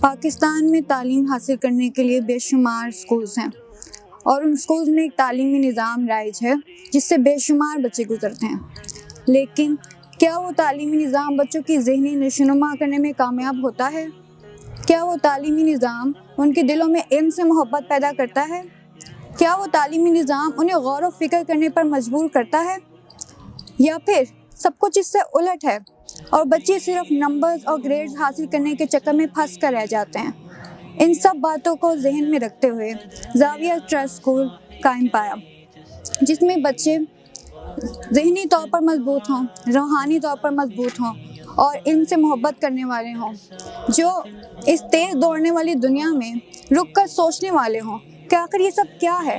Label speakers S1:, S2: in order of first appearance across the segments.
S1: پاکستان میں تعلیم حاصل کرنے کے لیے بے شمار سکولز ہیں اور ان سکولز میں ایک تعلیمی نظام رائج ہے جس سے بے شمار بچے گزرتے ہیں، لیکن کیا وہ تعلیمی نظام بچوں کی ذہنی نشوونما کرنے میں کامیاب ہوتا ہے؟ کیا وہ تعلیمی نظام ان کے دلوں میں علم سے محبت پیدا کرتا ہے؟ کیا وہ تعلیمی نظام انہیں غور و فکر کرنے پر مجبور کرتا ہے؟ یا پھر سب کچھ اس سے الٹ ہے اور بچے صرف نمبرز اور گریڈز حاصل کرنے کے چکر میں پھنس کر رہ جاتے ہیں؟ ان سب باتوں کو ذہن میں رکھتے ہوئے زاویہ ٹرسٹ اسکول قائم پایا، جس میں بچے ذہنی طور پر مضبوط ہوں، روحانی طور پر مضبوط ہوں اور علم سے محبت کرنے والے ہوں، جو اس تیز دوڑنے والی دنیا میں رک کر سوچنے والے ہوں کہ آخر یہ سب کیا ہے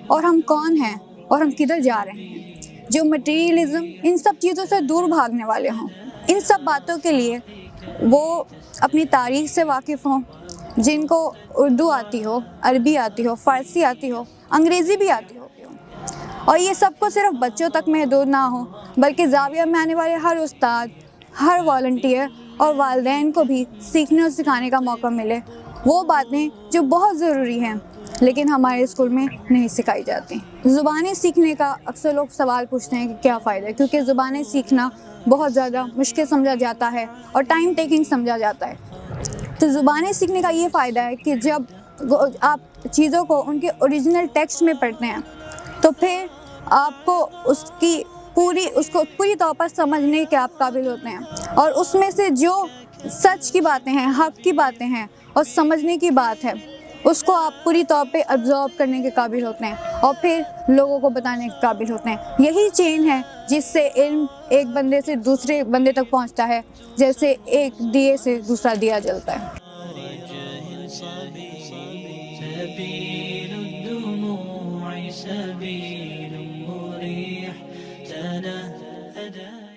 S1: اور ہم کون ہیں اور ہم کدھر جا رہے ہیں، جو مٹیریلزم ان سب چیزوں سے دور بھاگنے والے ہوں۔ ان سب باتوں کے لیے وہ اپنی تاریخ سے واقف ہوں، جن کو اردو آتی ہو، عربی آتی ہو، فارسی آتی ہو، انگریزی بھی آتی ہو، اور یہ سب کو صرف بچوں تک محدود نہ ہو بلکہ زاویہ میں آنے والے ہر استاد، ہر والنٹیئر اور والدین کو بھی سیکھنے اور سکھانے کا موقع ملے، وہ باتیں جو بہت ضروری ہیں لیکن ہمارے اسکول میں نہیں سکھائی جاتی۔ زبانیں سیکھنے کا اکثر لوگ سوال پوچھتے ہیں کہ کیا فائدہ ہے، کیونکہ زبانیں سیکھنا بہت زیادہ مشکل سمجھا جاتا ہے اور ٹائم ٹیکنگ سمجھا جاتا ہے۔ تو زبانیں سیکھنے کا یہ فائدہ ہے کہ جب آپ چیزوں کو ان کے اوریجنل ٹیکسٹ میں پڑھتے ہیں تو پھر آپ کو اس کو پوری طور پر سمجھنے کے آپ قابل ہوتے ہیں، اور اس میں سے جو سچ کی باتیں ہیں، حق کی باتیں ہیں اور سمجھنے کی بات ہے، اس کو آپ پوری طور پہ ابزارب کرنے کے قابل ہوتے ہیں اور پھر لوگوں کو بتانے کے قابل ہوتے ہیں۔ یہی چین ہے جس سے علم ایک بندے سے دوسرے بندے تک پہنچتا ہے، جیسے ایک دیے سے دوسرا دیا جلتا ہے۔
S2: سبيل الدموع سبيل مريح تنهدى